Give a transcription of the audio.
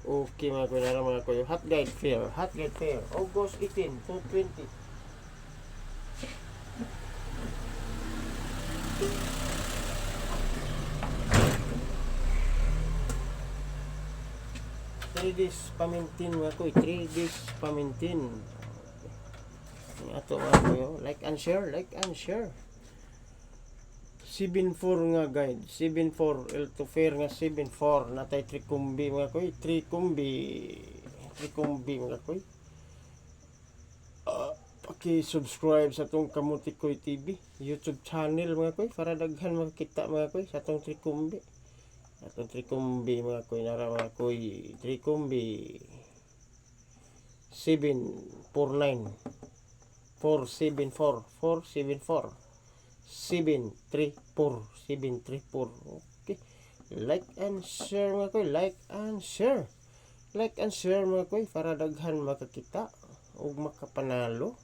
Okay mga kuya, nara mga kuya. Hot Guide Fair, August 18 to 20. Three days pamintin mga kuya, 3 days pamintin. Ato mga kuya, like and share. 7-4 nga guide, 7-4 el to fair nga 7-4 natay trikumbi mga kuy, trikumbi mga kuy. Paki-subscribe sa tong Kamuti Koy TV YouTube channel mga kuy para daghan makita mga kuy sa tong trikumbi. Atong trikumbi mga kuy, nara mga kuy, trikumbi 749 474 474 734. Okay. Like and share mga koy. Like and share mga koy para daghan makakita ug makapanalo.